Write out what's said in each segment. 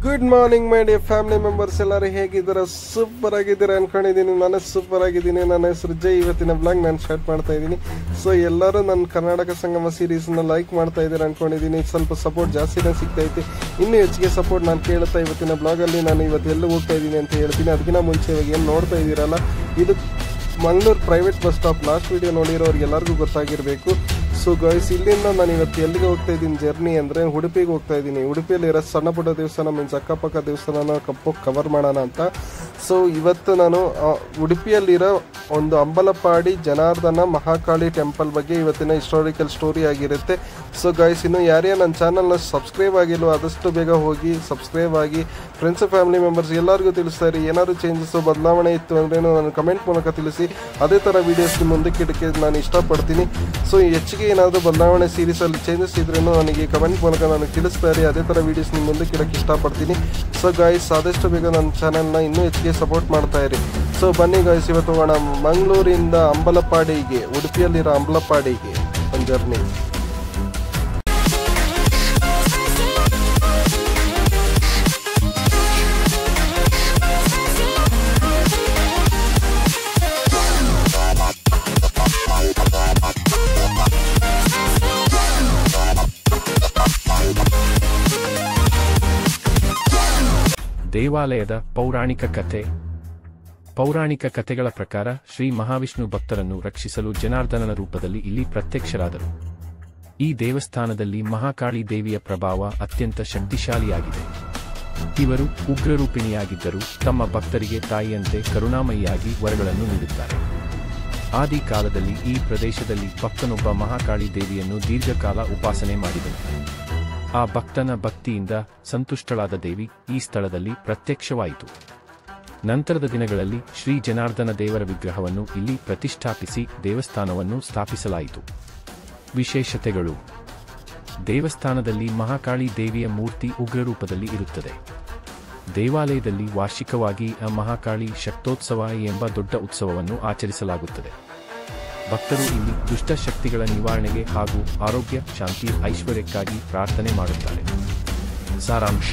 Good morning my dear family members, ಎಲ್ಲರೂ ಹೇಗಿದ್ದೀರಾ? Super ಆಗಿದ್ದೀರಾ ಅನ್ಕೊಂಡಿದ್ದೀನಿ. ನಾನು ಸೂಪರ್ ಆಗಿದ್ದೀನಿ. ನನ್ನ ಹೆಸರು ಜೈ. ಇವತ್ತಿನ ಬ್ಲಾಗ್ ನಾನು ಸ್ಟಾರ್ಟ್ ಮಾಡ್ತಾ ಇದ್ದೀನಿ. ಸೊ ಎಲ್ಲರೂ ನನ್ನ ಕರ್ನಾಟಕ ಸಂಗಮ ಸೀರೀಸ್ನ ಲೈಕ್ ಮಾಡ್ತಾ ಇದ್ದೀರಾ ಅನ್ಕೊಂಡಿದ್ದೀನಿ. ಸ್ವಲ್ಪ ಸಪೋರ್ಟ್ ಜಾಸ್ತಿನೇ ಸಿಗ್ತೈತಿ. ಇನ್ನೂ ಹೆಚ್ಚಿಗೆ ಸಪೋರ್ಟ್ ನಾನು ಕೇಳ್ತಾ ಇವತ್ತಿನ ಬ್ಲಾಗಲ್ಲಿ ನಾನು ಇವತ್ತು ಎಲ್ಲಿ ಹೋಗ್ತಾ ಇದ್ದೀನಿ ಅಂತ ಹೇಳ್ತೀನಿ. ಅದಕ್ಕಿಂತ ಮುಂಚೆ ಇವಾಗ ಏನು ನೋಡ್ತಾ ಇದ್ದೀರಲ್ಲ, ಇದು Mangaluru private bus stop. Last video ನೋಡಿರೋರಿಗೆ ಎಲ್ಲರಿಗೂ ಗೊತ್ತಾಗಿರಬೇಕು. ಸೊ ಗೈಸ್, ಇಲ್ಲಿಂದ ನಾನು ಇವತ್ತು ಎಲ್ಲಿಗೆ ಹೋಗ್ತಾ ಇದ್ದೀನಿ ಜರ್ನಿ ಅಂದರೆ ಉಡುಪಿಗೆ ಹೋಗ್ತಾ ಇದ್ದೀನಿ. ಉಡುಪಿಯಲ್ಲಿರೋ ಸಣ್ಣ ಪುಟ್ಟ ದೇವಸ್ಥಾನ ಮೀನ್ಸ್ ಅಕ್ಕಪಕ್ಕ ದೇವಸ್ಥಾನ ಕವರ್ ಮಾಡೋಣ ಅಂತ. ಸೊ ಇವತ್ತು ನಾನು ಉಡುಪಿಯಲ್ಲಿರೋ ಒಂದು ಅಂಬಲಪಾಡಿ ಜನಾರ್ದನ ಮಹಾಕಾಳಿ ಟೆಂಪಲ್ ಬಗ್ಗೆ ಇವತ್ತಿನ ಹಿಸ್ಟಾರಿಕಲ್ ಸ್ಟೋರಿ ಆಗಿರುತ್ತೆ. ಸೊ ಗೈಸ್, ಇನ್ನು ಯಾರೇ ನನ್ನ ಚಾನಲ್ನ ಸಬ್ಸ್ಕ್ರೈಬ್ ಆಗಿಲ್ವೋ ಆದಷ್ಟು ಬೇಗ ಹೋಗಿ ಸಬ್ಸ್ಕ್ರೈಬ್ ಆಗಿ. ಫ್ರೆಂಡ್ಸ್ ಫ್ಯಾಮಿಲಿ ಮೆಂಬರ್ಸ್ ಎಲ್ಲರಿಗೂ ತಿಳಿಸ್ತಾರೆ. ಏನಾದರೂ ಚೇಂಜಸ್ ಬದಲಾವಣೆ ಇತ್ತು ಅಂದರೆ ನಾನು ಕಮೆಂಟ್ ಮೂಲಕ ತಿಳಿಸಿ. ಅದೇ ಥರ ವೀಡಿಯೋಸ್ ನಿಮ್ಮ ಮುಂದಕ್ಕೆ ಇಡಕ್ಕೆ ನಾನು ಇಷ್ಟಪಡ್ತೀನಿ. ಸೊ ಹೆಚ್ಚಿಗೆ ಏನಾದರೂ ಬದಲಾವಣೆ ಸೀರೀಸಲ್ಲಿ ಚೇಂಜಸ್ ಇದ್ರೂ ನನಗೆ ಕಮೆಂಟ್ ಮೂಲಕ ನನಗೆ ತಿಳಿಸ್ತಾರೆ. ಅದೇ ಥರ ವೀಡಿಯೋಸ್ ನಿಮ್ಮ ಮುಂದಕ್ಕೆ ಇಡಕ್ಕೆ ಇಷ್ಟಪಡ್ತೀನಿ. ಸೊ ಗಾಯ್ಸ್, ಆದಷ್ಟು ಬೇಗ ನನ್ನ ಚಾನಲ್ನ ಇನ್ನೂ ಹೆಚ್ಚಿಗೆ ಸಪೋರ್ಟ್ ಮಾಡ್ತಾ ಇರಿ. ಸೊ ಬನ್ನಿ ಗಾಯ್ಸ್, ಇವತ್ತು ಹೋಗೋಣ ಮಂಗಳೂರಿಂದ ಅಂಬಲಪಾಡಿಗೆ, ಉಡುಪಿಯಲ್ಲಿರೋ ಅಂಬಲಪಾಡಿಗೆ ಒಂದು ಜರ್ನಿ. ದೇವಾಲಯದ ಪೌರಾಣಿಕ ಕಥೆ. ಪೌರಾಣಿಕ ಕಥೆಗಳ ಪ್ರಕಾರ ಶ್ರೀ ಮಹಾವಿಷ್ಣು ಭಕ್ತರನ್ನು ರಕ್ಷಿಸಲು ಜನಾರ್ದನನ ರೂಪದಲ್ಲಿ ಇಲ್ಲಿ ಪ್ರತ್ಯಕ್ಷರಾದರು. ಈ ದೇವಸ್ಥಾನದಲ್ಲಿ ಮಹಾಕಾಳಿ ದೇವಿಯ ಪ್ರಭಾವ ಅತ್ಯಂತ ಶಕ್ತಿಶಾಲಿಯಾಗಿದೆ. ಇವರು ಉಗ್ರರೂಪಿಣಿಯಾಗಿದ್ದರೂ ತಮ್ಮ ಭಕ್ತರಿಗೆ ತಾಯಿಯಂತೆ ಕರುಣಾಮಯಿಯಾಗಿ ವರಗಳನ್ನು ನೀಡುತ್ತಾರೆ. ಆದಿ ಕಾಲದಲ್ಲಿ ಈ ಪ್ರದೇಶದಲ್ಲಿ ಭಕ್ತನೊಬ್ಬ ಮಹಾಕಾಳಿ ದೇವಿಯನ್ನು ದೀರ್ಘಕಾಲ ಉಪಾಸನೆ ಮಾಡಿದನು. ಆ ಭಕ್ತನ ಭಕ್ತಿಯಿಂದ ಸಂತುಷ್ಟಳಾದ ದೇವಿ ಈ ಸ್ಥಳದಲ್ಲಿ ಪ್ರತ್ಯಕ್ಷವಾಯಿತು. ನಂತರದ ದಿನಗಳಲ್ಲಿ ಶ್ರೀ ಜನಾರ್ದನ ದೇವರ ವಿಗ್ರಹವನ್ನು ಇಲ್ಲಿ ಪ್ರತಿಷ್ಠಾಪಿಸಿ ದೇವಸ್ಥಾನವನ್ನು ಸ್ಥಾಪಿಸಲಾಯಿತು. ವಿಶೇಷತೆಗಳು: ದೇವಸ್ಥಾನದಲ್ಲಿ ಮಹಾಕಾಳಿ ದೇವಿಯ ಮೂರ್ತಿ ಉಗ್ರರೂಪದಲ್ಲಿ ಇರುತ್ತದೆ. ದೇವಾಲಯದಲ್ಲಿ ವಾರ್ಷಿಕವಾಗಿ ಮಹಾಕಾಳಿ ಶಕ್ತೋತ್ಸವ ಎಂಬ ದೊಡ್ಡ ಉತ್ಸವವನ್ನು ಆಚರಿಸಲಾಗುತ್ತದೆ. ಭಕ್ತರು ಇಲ್ಲಿ ದುಷ್ಟ ಶಕ್ತಿಗಳ ನಿವಾರಣೆಗೆ ಹಾಗೂ ಆರೋಗ್ಯ, ಶಾಂತಿ, ಐಶ್ವರ್ಯಕ್ಕಾಗಿ ಪ್ರಾರ್ಥನೆ ಮಾಡುತ್ತಾರೆ. ಸಾರಾಂಶ: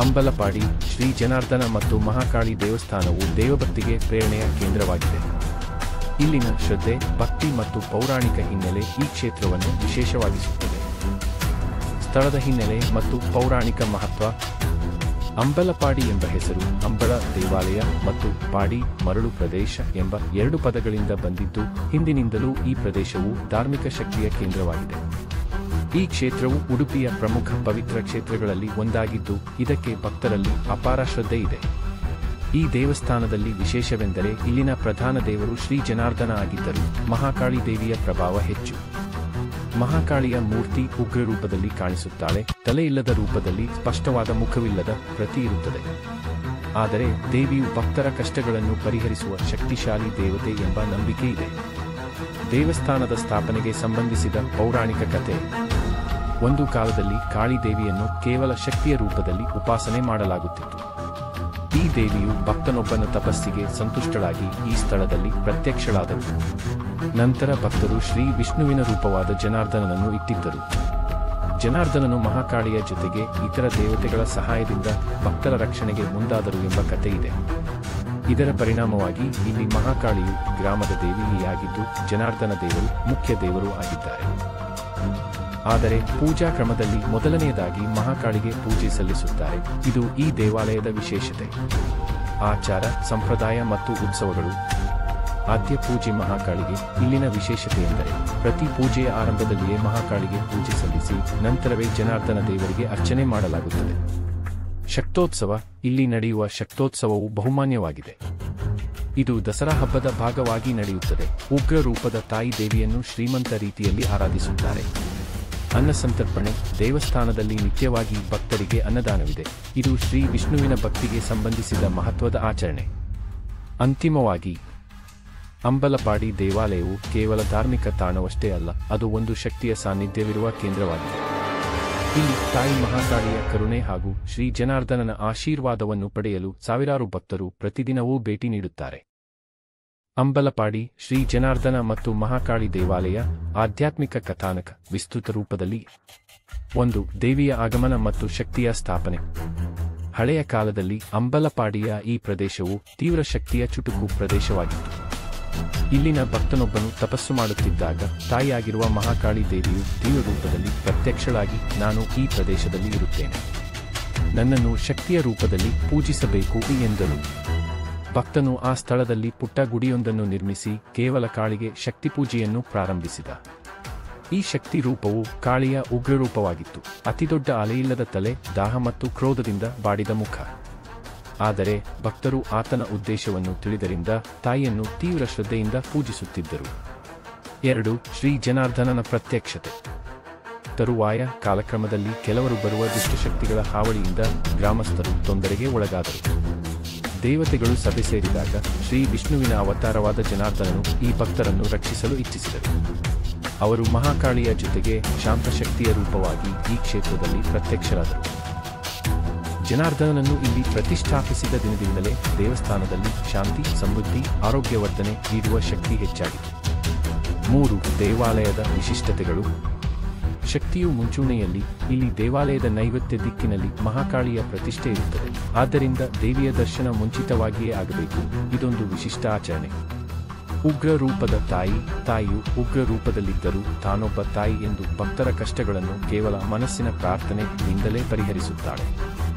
ಅಂಬಲಪಾಡಿ ಶ್ರೀ ಜನಾರ್ದನ ಮತ್ತು ಮಹಾಕಾಳಿ ದೇವಸ್ಥಾನವು ದೇವಭಕ್ತಿಗೆ ಪ್ರೇರಣೆಯ ಕೇಂದ್ರವಾಗಿದೆ. ಇಲ್ಲಿನ ಶ್ರದ್ಧೆ, ಭಕ್ತಿ ಮತ್ತು ಪೌರಾಣಿಕ ಹಿನ್ನೆಲೆ ಈ ಕ್ಷೇತ್ರವನ್ನು ವಿಶೇಷವಾಗಿಸುತ್ತದೆ. ಸ್ಥಳದ ಹಿನ್ನೆಲೆ ಮತ್ತು ಪೌರಾಣಿಕ ಮಹತ್ವ. ಅಂಬಲಪಾಡಿ ಎಂಬ ಹೆಸರು ಅಂಬಳ ದೇವಾಲಯ ಮತ್ತು ಪಾಡಿ ಮರಳು ಪ್ರದೇಶ ಎಂಬ ಎರಡು ಪದಗಳಿಂದ ಬಂದಿದ್ದು, ಹಿಂದಿನಿಂದಲೂ ಈ ಪ್ರದೇಶವು ಧಾರ್ಮಿಕ ಶಕ್ತಿಯ ಕೇಂದ್ರವಾಗಿದೆ. ಈ ಕ್ಷೇತ್ರವು ಉಡುಪಿಯ ಪ್ರಮುಖ ಪವಿತ್ರ ಕ್ಷೇತ್ರಗಳಲ್ಲಿ ಒಂದಾಗಿದ್ದು, ಇದಕ್ಕೆ ಭಕ್ತರಲ್ಲಿ ಅಪಾರ ಶ್ರದ್ಧೆ ಇದೆ. ಈ ದೇವಸ್ಥಾನದಲ್ಲಿ ವಿಶೇಷವೆಂದರೆ ಇಲ್ಲಿನ ಪ್ರಧಾನ ದೇವರು ಶ್ರೀ ಜನಾರ್ದನ ಆಗಿದ್ದರೂ ಮಹಾಕಾಳಿ ದೇವಿಯ ಪ್ರಭಾವ ಹೆಚ್ಚು. ಮಹಾಕಾಳಿಯ ಮೂರ್ತಿ ಉಗ್ರ ರೂಪದಲ್ಲಿ ಕಾಣಿಸುತ್ತಾಳೆ. ತಲೆಯಿಲ್ಲದ ರೂಪದಲ್ಲಿ ಸ್ಪಷ್ಟವಾದ ಮುಖವಿಲ್ಲದ ಪ್ರತಿ ಇರುತ್ತದೆ. ಆದರೆ ದೇವಿಯು ಭಕ್ತರ ಕಷ್ಟಗಳನ್ನು ಪರಿಹರಿಸುವ ಶಕ್ತಿಶಾಲಿ ದೇವತೆ ಎಂಬ ನಂಬಿಕೆ ಇದೆ. ದೇವಸ್ಥಾನದ ಸ್ಥಾಪನೆಗೆ ಸಂಬಂಧಿಸಿದ ಪೌರಾಣಿಕ ಕಥೆ. ಒಂದು ಕಾಲದಲ್ಲಿ ಕಾಳಿ ದೇವಿಯನ್ನು ಕೇವಲ ಶಕ್ತಿಯ ರೂಪದಲ್ಲಿ ಉಪಾಸನೆ ಮಾಡಲಾಗುತ್ತಿತ್ತು. ಈ ದೇವಿಯು ಭಕ್ತನೊಬ್ಬನ ತಪಸ್ಸಿಗೆ ಸಂತುಷ್ಟಳಾಗಿ ಈ ಸ್ಥಳದಲ್ಲಿ ಪ್ರತ್ಯಕ್ಷಳಾದರು. ನಂತರ ಭಕ್ತರು ಶ್ರೀ ವಿಷ್ಣುವಿನ ರೂಪವಾದ ಜನಾರ್ದನನನ್ನು ಇಟ್ಟಿದ್ದರು. ಜನಾರ್ದನನು ಮಹಾಕಾಳಿಯ ಜೊತೆಗೆ ಇತರ ದೇವತೆಗಳ ಸಹಾಯದಿಂದ ಭಕ್ತರ ರಕ್ಷಣೆಗೆ ಮುಂದಾದರು ಎಂಬ ಕಥೆ ಇದೆ. ಇದರ ಪರಿಣಾಮವಾಗಿ ಇಲ್ಲಿ ಮಹಾಕಾಳಿಯು ಗ್ರಾಮದ ದೇವಿಯಾಗಿದ್ದು, ಜನಾರ್ದನ ದೇವರು ಮುಖ್ಯ ದೇವರು ಆಗಿದ್ದಾರೆ. ಆದರೆ ಪೂಜಾ ಕ್ರಮದಲ್ಲಿ ಮೊದಲನೆಯದಾಗಿ ಮಹಾಕಾಳಿಗೆ ಪೂಜೆ ಸಲ್ಲಿಸುತ್ತಾರೆ. ಇದು ಈ ದೇವಾಲಯದ ವಿಶೇಷತೆ. ಆಚಾರ, ಸಂಪ್ರದಾಯ ಮತ್ತು ಉತ್ಸವಗಳು. ಆದ್ಯ ಪೂಜೆ ಮಹಾಕಾಳಿಗೆ. ಇಲ್ಲಿನ ವಿಶೇಷತೆ ಎಂದರೆ ಪ್ರತಿ ಪೂಜೆಯ ಆರಂಭದಲ್ಲಿಯೇ ಮಹಾಕಾಳಿಗೆ ಪೂಜೆ ಸಲ್ಲಿಸಿ ನಂತರವೇ ಜನಾರ್ದನ ದೇವರಿಗೆ ಅರ್ಚನೆ ಮಾಡಲಾಗುತ್ತದೆ. ಶಕ್ತೋತ್ಸವ. ಇಲ್ಲಿ ನಡೆಯುವ ಶಕ್ತೋತ್ಸವವು ಬಹುಮಾನ್ಯವಾಗಿದೆ. ಇದು ದಸರಾ ಹಬ್ಬದ ಭಾಗವಾಗಿ ನಡೆಯುತ್ತದೆ. ಉಗ್ರ ರೂಪದ ತಾಯಿ ದೇವಿಯನ್ನು ಶ್ರೀಮಂತ ರೀತಿಯಲ್ಲಿ ಆರಾಧಿಸುತ್ತಾರೆ. ಅನ್ನಸಂತರ್ಪಣೆ. ದೇವಸ್ಥಾನದಲ್ಲಿ ನಿತ್ಯವಾಗಿ ಭಕ್ತರಿಗೆ ಅನ್ನದಾನವಿದೆ. ಇದು ಶ್ರೀ ವಿಷ್ಣುವಿನ ಭಕ್ತಿಗೆ ಸಂಬಂಧಿಸಿದ ಮಹತ್ವದ ಆಚರಣೆ. ಅಂತಿಮವಾಗಿ, ಅಂಬಲಪಾಡಿ ದೇವಾಲಯವು ಕೇವಲ ಧಾರ್ಮಿಕ ತಾಣವಷ್ಟೇ ಅಲ್ಲ, ಅದು ಒಂದು ಶಕ್ತಿಯ ಸಾನ್ನಿಧ್ಯವಿರುವ ಕೇಂದ್ರವಾಗಿದೆ. ಇಲ್ಲಿ ತಾಯಿ ಮಹಾಕಾಳಿಯ ಕರುಣೆ ಹಾಗೂ ಶ್ರೀ ಜನಾರ್ದನನ ಆಶೀರ್ವಾದವನ್ನು ಪಡೆಯಲು ಸಾವಿರಾರು ಭಕ್ತರು ಪ್ರತಿದಿನವೂ ಭೇಟಿ ನೀಡುತ್ತಾರೆ. ಅಂಬಲಪಾಡಿ ಶ್ರೀ ಜನಾರ್ದನ ಮತ್ತು ಮಹಾಕಾಳಿ ದೇವಾಲಯ ಆಧ್ಯಾತ್ಮಿಕ ಕಥಾನಕ ವಿಸ್ತೃತ ರೂಪದಲ್ಲಿ. 1. ದೇವಿಯ ಆಗಮನ ಮತ್ತು ಶಕ್ತಿಯ ಸ್ಥಾಪನೆ. ಹಳೆಯ ಕಾಲದಲ್ಲಿ ಅಂಬಲಪಾಡಿಯ ಈ ಪ್ರದೇಶವು ತೀವ್ರ ಶಕ್ತಿಯ ಚುಟುಕು ಪ್ರದೇಶವಾಗಿತ್ತು. ಇಲ್ಲಿನ ಭಕ್ತನೊಬ್ಬನು ತಪಸ್ಸು ಮಾಡುತ್ತಿದ್ದಾಗ ತಾಯಿಯಾಗಿರುವ ಮಹಾಕಾಳಿ ದೇವಿಯು ತೀವ್ರ ರೂಪದಲ್ಲಿ ಪ್ರತ್ಯಕ್ಷಳಾಗಿ, ನಾನು ಈ ಪ್ರದೇಶದಲ್ಲಿ ಇರುತ್ತೇನೆ, ನನ್ನನ್ನು ಶಕ್ತಿಯ ರೂಪದಲ್ಲಿ ಪೂಜಿಸಬೇಕು ಎಂದರು. ಭಕ್ತನು ಆ ಸ್ಥಳದಲ್ಲಿ ಪುಟ್ಟ ಗುಡಿಯೊಂದನ್ನು ನಿರ್ಮಿಸಿ ಕೇವಲ ಕಾಳಿಗೆ ಶಕ್ತಿ ಪೂಜೆಯನ್ನು ಪ್ರಾರಂಭಿಸಿದ. ಈ ಶಕ್ತಿ ರೂಪವು ಕಾಳಿಯ ಉಗ್ರರೂಪವಾಗಿತ್ತು. ಅತಿದೊಡ್ಡ ಅಲೆಯಿಲ್ಲದ ತಲೆ, ದಾಹ ಮತ್ತು ಕ್ರೋಧದಿಂದ ಬಾಡಿದ ಮುಖ. ಆದರೆ ಭಕ್ತರು ಆತನ ಉದ್ದೇಶವನ್ನು ತಿಳಿದರಿಂದ ತಾಯಿಯನ್ನು ತೀವ್ರ ಶ್ರದ್ಧೆಯಿಂದ ಪೂಜಿಸುತ್ತಿದ್ದರು. 2. ಶ್ರೀ ಜನಾರ್ದನನ ಪ್ರತ್ಯಕ್ಷತೆ. ತರುವಾಯ ಕಾಲಕ್ರಮದಲ್ಲಿ ಕೆಲವರು ಬರುವ ದುಷ್ಟಶಕ್ತಿಗಳ ಹಾವಳಿಯಿಂದ ಗ್ರಾಮಸ್ಥರು ತೊಂದರೆಗೆ ಒಳಗಾದರು. ದೇವತೆಗಳು ಸಭೆ ಸೇರಿದಾಗ ಶ್ರೀ ವಿಷ್ಣುವಿನ ಅವತಾರವಾದ ಜನಾರ್ದನನು ಈ ಭಕ್ತರನ್ನು ರಕ್ಷಿಸಲು ಇಚ್ಛಿಸಿದರು. ಅವರು ಮಹಾಕಾಳಿಯ ಜೊತೆಗೆ ಶಾಂತಶಕ್ತಿಯ ರೂಪವಾಗಿ ಈ ಕ್ಷೇತ್ರದಲ್ಲಿ ಪ್ರತ್ಯಕ್ಷರಾದರು. ಜನಾರ್ದನನನ್ನು ಇಲ್ಲಿ ಪ್ರತಿಷ್ಠಾಪಿಸಿದ ದಿನದಿಂದಲೇ ದೇವಸ್ಥಾನದಲ್ಲಿ ಶಾಂತಿ, ಸಮೃದ್ಧಿ, ಆರೋಗ್ಯವರ್ಧನೆ ನೀಡುವ ಶಕ್ತಿ ಹೆಚ್ಚಾಗಿದೆ. 3. ದೇವಾಲಯದ ವಿಶಿಷ್ಟತೆಗಳು. ಶಕ್ತಿಯು ಮುಂಚೂಣಿಯಲ್ಲಿ. ಇಲ್ಲಿ ದೇವಾಲಯದ ನೈವೇದ್ಯ ದಿಕ್ಕಿನಲ್ಲಿ ಮಹಾಕಾಳಿಯ ಪ್ರತಿಷ್ಠೆ ಇರುತ್ತದೆ. ಆದ್ದರಿಂದ ದೇವಿಯ ದರ್ಶನ ಮುಂಚಿತವಾಗಿಯೇ ಆಗಬೇಕು. ಇದೊಂದು ವಿಶಿಷ್ಟ ಆಚರಣೆ. ಉಗ್ರ ರೂಪದ ತಾಯಿ. ತಾಯಿಯು ಉಗ್ರ ರೂಪದಲ್ಲಿದ್ದರೂ ತಾನೊಬ್ಬ ತಾಯಿ ಎಂದು ಭಕ್ತರ ಕಷ್ಟಗಳನ್ನು ಕೇವಲ ಮನಸ್ಸಿನ ಪ್ರಾರ್ಥನೆಯಿಂದಲೇ ಪರಿಹರಿಸುತ್ತಾಳೆ.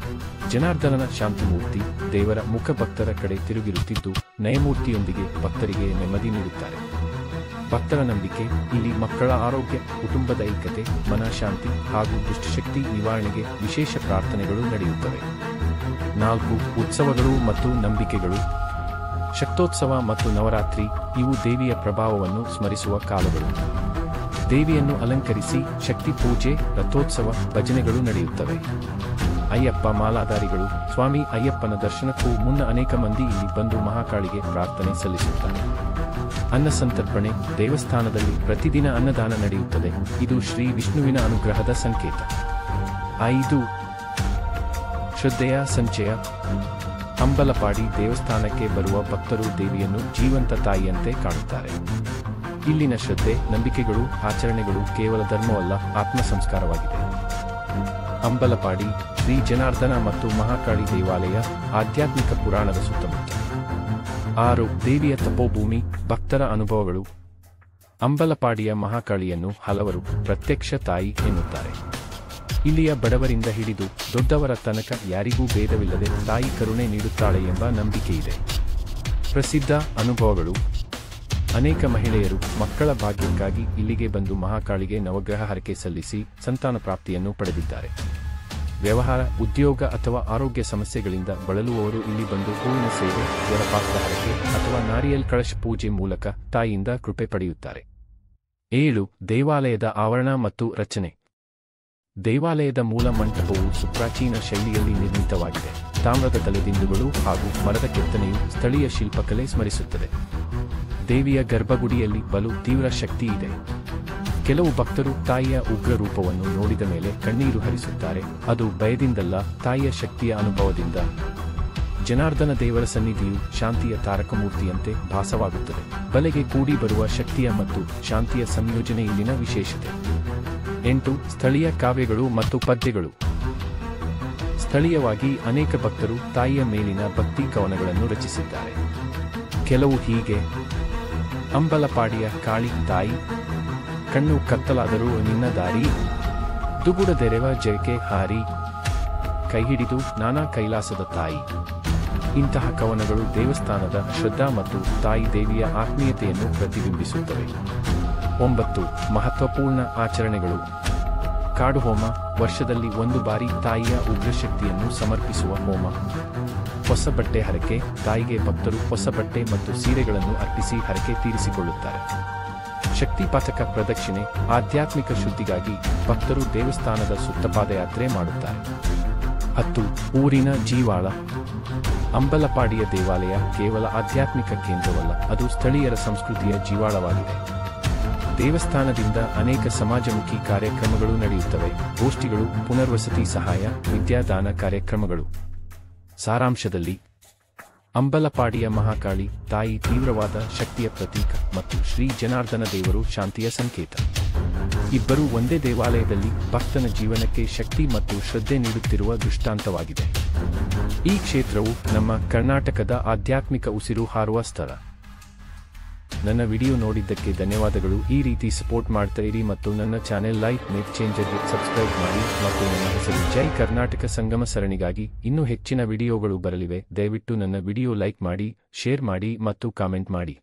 ಜನಾರ್ದನನ ಶಾಂತಿಮೂರ್ತಿ. ದೇವರ ಮುಖ ಭಕ್ತರ ಕಡೆ ತಿರುಗಿರುತ್ತಿದ್ದು ನ್ಯಾಯಮೂರ್ತಿಯೊಂದಿಗೆ ಭಕ್ತರಿಗೆ ನೆಮ್ಮದಿ ನೀಡುತ್ತಾರೆ. ಭಕ್ತರ ನಂಬಿಕೆ. ಇಲ್ಲಿ ಮಕ್ಕಳ ಆರೋಗ್ಯ, ಕುಟುಂಬದ ಐಕ್ಯತೆ, ಮನಃಶಾಂತಿ ಹಾಗೂ ದುಷ್ಟಶಕ್ತಿ ನಿವಾರಣೆಗೆ ವಿಶೇಷ ಪ್ರಾರ್ಥನೆಗಳು ನಡೆಯುತ್ತವೆ. 4. ಉತ್ಸವಗಳು ಮತ್ತು ನಂಬಿಕೆಗಳು. ಶಕ್ತೋತ್ಸವ ಮತ್ತು ನವರಾತ್ರಿ ಇವು ದೇವಿಯ ಪ್ರಭಾವವನ್ನು ಸ್ಮರಿಸುವ ಕಾಲಗಳು. ದೇವಿಯನ್ನು ಅಲಂಕರಿಸಿ ಶಕ್ತಿ ಪೂಜೆ, ರಥೋತ್ಸವ, ಭಜನೆಗಳು ನಡೆಯುತ್ತವೆ. ಅಯ್ಯಪ್ಪ ಮಾಲಾಧಾರಿಗಳು. ಸ್ವಾಮಿ ಅಯ್ಯಪ್ಪನ ದರ್ಶನಕ್ಕೂ ಮುನ್ನ ಅನೇಕ ಮಂದಿ ಇಲ್ಲಿ ಬಂದು ಮಹಾಕಾಳಿಗೆ ಪ್ರಾರ್ಥನೆ ಸಲ್ಲಿಸುತ್ತಾರೆ. ಅನ್ನಸಂತರ್ಪಣೆ. ದೇವಸ್ಥಾನದಲ್ಲಿ ಪ್ರತಿದಿನ ಅನ್ನದಾನ ನಡೆಯುತ್ತದೆ. ಇದು ಶ್ರೀ ವಿಷ್ಣುವಿನ ಅನುಗ್ರಹದ ಸಂಕೇತ. 5. ಶ್ರದ್ಧೆಯ ಸಂಚಯ. ಅಂಬಲಪಾಡಿ ದೇವಸ್ಥಾನಕ್ಕೆ ಬರುವ ಭಕ್ತರು ದೇವಿಯನ್ನು ಜೀವಂತ ತಾಯಿಯಂತೆ ಕಾಣುತ್ತಾರೆ. ಇಲ್ಲಿನ ಶ್ರದ್ಧೆ, ನಂಬಿಕೆಗಳು, ಆಚರಣೆಗಳು ಕೇವಲ ಧರ್ಮವಲ್ಲ, ಆತ್ಮ ಸಂಸ್ಕಾರವಾಗಿದೆ. ಅಂಬಲಪಾಡಿ ಶ್ರೀ ಜನಾರ್ದನ ಮತ್ತು ಮಹಾಕಾಳಿ ದೇವಾಲಯ ಆಧ್ಯಾತ್ಮಿಕ ಪುರಾಣದ ಸುತ್ತಮುತ್ತ. 6. ದೇವಿಯ ತಪೋಭೂಮಿ. ಭಕ್ತರ ಅನುಭವಗಳು. ಅಂಬಲಪಾಡಿಯ ಮಹಾಕಾಳಿಯನ್ನು ಹಲವರು ಪ್ರತ್ಯಕ್ಷ ತಾಯಿ ಎನ್ನುತ್ತಾರೆ. ಇಲ್ಲಿಯ ಬಡವರಿಂದ ಹಿಡಿದು ದೊಡ್ಡವರ ತನಕ ಯಾರಿಗೂ ಭೇದವಿಲ್ಲದೆ ತಾಯಿ ಕರುಣೆ ನೀಡುತ್ತಾಳೆ ಎಂಬ ನಂಬಿಕೆಯಿದೆ. ಪ್ರಸಿದ್ಧ ಅನುಭವಗಳು. ಅನೇಕ ಮಹಿಳೆಯರು ಮಕ್ಕಳ ಭಾಗ್ಯಕ್ಕಾಗಿ ಇಲ್ಲಿಗೆ ಬಂದು ಮಹಾಕಾಳಿಗೆ ನವಗ್ರಹ ಹರಕೆ ಸಲ್ಲಿಸಿ ಸಂತಾನ ಪ್ರಾಪ್ತಿಯನ್ನು ಪಡೆದಿದ್ದಾರೆ. ವ್ಯವಹಾರ, ಉದ್ಯೋಗ ಅಥವಾ ಆರೋಗ್ಯ ಸಮಸ್ಯೆಗಳಿಂದ ಬಳಲುವವರು ಇಲ್ಲಿ ಬಂದು ಹೂವಿನ ಸೇವೆ, ಜ್ವರಪಾತ್ರ ಹರಕೆ ಅಥವಾ ನಾರಿಯಲ್ ಕಳಶ ಪೂಜೆ ಮೂಲಕ ತಾಯಿಯಿಂದ ಕೃಪೆ ಪಡೆಯುತ್ತಾರೆ. 7. ದೇವಾಲಯದ ಆವರಣ ಮತ್ತು ರಚನೆ. ದೇವಾಲಯದ ಮೂಲ ಮಂಟಪವು ಸುಪ್ರಾಚೀನ ಶೈಲಿಯಲ್ಲಿ ನಿರ್ಮಿತವಾಗಿದೆ. ತಾಮ್ರದ ತಲೆದಿಂಡುಗಳು ಹಾಗೂ ಮರದ ಕೆತ್ತನೆಯು ಸ್ಥಳೀಯ ಶಿಲ್ಪಕಲೆ ಸ್ಮರಿಸುತ್ತದೆ. ದೇವಿಯ ಗರ್ಭಗುಡಿಯಲ್ಲಿ ಬಲು ತೀವ್ರ ಶಕ್ತಿ ಇದೆ. ಕೆಲವು ಭಕ್ತರು ತಾಯಿಯ ಉಗ್ರ ರೂಪವನ್ನು ನೋಡಿದ ಮೇಲೆ ಕಣ್ಣೀರು ಹರಿಸುತ್ತಾರೆ. ಅದು ಭಯದಿಂದಲ್ಲ, ತಾಯಿಯ ಶಕ್ತಿಯ ಅನುಭವದಿಂದ. ಜನಾರ್ದನ ದೇವರ ಸನ್ನಿಧಿಯು ಶಾಂತಿಯ ತಾರಕಮೂರ್ತಿಯಂತೆ ಭಾಸವಾಗುತ್ತದೆ. ಬಲೆಗೆ ಕೂಡಿ ಬರುವ ಶಕ್ತಿಯ ಮತ್ತು ಶಾಂತಿಯ ಸಂಯೋಜನೆ ಇಲ್ಲಿನ ವಿಶೇಷತೆ. 8. ಸ್ಥಳೀಯ ಕಾವ್ಯಗಳು ಮತ್ತು ಪದ್ಯಗಳು. ಸ್ಥಳೀಯವಾಗಿ ಅನೇಕ ಭಕ್ತರು ತಾಯಿಯ ಮೇಲಿನ ಭಕ್ತಿ ಕವನಗಳನ್ನು ರಚಿಸಿದ್ದಾರೆ. ಕೆಲವು ಹೀಗೆ. ಅಂಬಲಪಾಡಿಯ ಕಾಳಿ ತಾಯಿ, ಕಣ್ಣು ಕತ್ತಲಾದರೂ ನಿನ್ನ ದಾರಿ, ದುಗುಡದೆರೆವ ಜಯಕೆ ಹಾರಿ, ಕೈ ಹಿಡಿದು ನಾನಾ ಕೈಲಾಸದ ತಾಯಿ. ಇಂತಹ ಕವನಗಳು ದೇವಸ್ಥಾನದ ಶ್ರದ್ಧಾ ಮತ್ತು ತಾಯಿ ದೇವಿಯ ಆತ್ಮೀಯತೆಯನ್ನು ಪ್ರತಿಬಿಂಬಿಸುತ್ತವೆ. 9. ಮಹತ್ವಪೂರ್ಣ ಆಚರಣೆಗಳು. ಕಾಡು ಹೋಮ. ವರ್ಷದಲ್ಲಿ ಒಂದು ಬಾರಿ ತಾಯಿಯ ಉಗ್ರಶಕ್ತಿಯನ್ನು ಸಮರ್ಪಿಸುವ ಹೋಮ. ಹೊಸ ಬಟ್ಟೆ ಹರಕೆ. ತಾಯಿಗೆ ಭಕ್ತರು ಹೊಸ ಬಟ್ಟೆ ಮತ್ತು ಸೀರೆಗಳನ್ನು ಅರ್ಪಿಸಿ ಹರಕೆ ತೀರಿಸಿಕೊಳ್ಳುತ್ತಾರೆ. ಶಕ್ತಿಪಾತಕ ಪ್ರದಕ್ಷಿಣೆ. ಆಧ್ಯಾತ್ಮಿಕ ಶುದ್ಧಿಗಾಗಿ ಭಕ್ತರು ದೇವಸ್ಥಾನದ ಸುತ್ತ ಪಾದಯಾತ್ರೆ ಮಾಡುತ್ತಾರೆ. 10. ಊರಿನ ಜೀವಾಳ. ಅಂಬಲಪಾಡಿಯ ದೇವಾಲಯ ಕೇವಲ ಆಧ್ಯಾತ್ಮಿಕ ಕೇಂದ್ರವಲ್ಲ, ಅದು ಸ್ಥಳೀಯರ ಸಂಸ್ಕೃತಿಯ ಜೀವಾಳವಾಗಿದೆ. ದೇವಸ್ಥಾನದಿಂದ ಅನೇಕ ಸಮಾಜಮುಖಿ ಕಾರ್ಯಕ್ರಮಗಳು ನಡೆಯುತ್ತವೆ. ಗೋಷ್ಠಿಗಳು, ಪುನರ್ವಸತಿ ಸಹಾಯ, ವಿದ್ಯಾದಾನ ಕಾರ್ಯಕ್ರಮಗಳು. ಸಾರಾಂಶದಲ್ಲಿ ಅಂಬಲಪಾಡಿಯ ಮಹಾಕಾಳಿ ತಾಯಿ ತೀವ್ರವಾದ ಶಕ್ತಿಯ ಪ್ರತೀಕ ಮತ್ತು ಶ್ರೀ ಜನಾರ್ದನ ದೇವರು ಶಾಂತಿಯ ಸಂಕೇತ. ಇಬ್ಬರೂ ಒಂದೇ ದೇವಾಲಯದಲ್ಲಿ ಭಕ್ತನ ಜೀವನಕ್ಕೆ ಶಕ್ತಿ ಮತ್ತು ಶ್ರದ್ಧೆ ನೀಡುತ್ತಿರುವ ದೃಷ್ಟಾಂತವಾಗಿದೆ. ಈ ಕ್ಷೇತ್ರವು ನಮ್ಮ ಕರ್ನಾಟಕದ ಆಧ್ಯಾತ್ಮಿಕ ಉಸಿರು ಹಾರುವ ಸ್ಥಳ. ನನ್ನ ವಿಡಿಯೋ ನೋಡಿದ್ದಕ್ಕೆ ಧನ್ಯವಾದಗಳು. ಈ ರೀತಿ ಸಪೋರ್ಟ್ ಮಾಡ್ತಾ ಇರಿ ಮತ್ತು ನನ್ನ ಚಾನೆಲ್ ಲೈಕ್ ಮೇಕ್ ಚೇಂಜರ್ಗೆ ಸಬ್ಸ್ಕ್ರೈಬ್ ಮಾಡಿ. ಮತ್ತು ನನ್ನ ಹೆಸರು ಜೈ ಕರ್ನಾಟಕ ಸಂಗಮ ಸರಣಿಗಾಗಿ ಇನ್ನೂ ಹೆಚ್ಚಿನ ವಿಡಿಯೋಗಳು ಬರಲಿವೆ. ದಯವಿಟ್ಟು ನನ್ನ ವಿಡಿಯೋ ಲೈಕ್ ಮಾಡಿ, ಶೇರ್ ಮಾಡಿ ಮತ್ತು ಕಾಮೆಂಟ್ ಮಾಡಿ.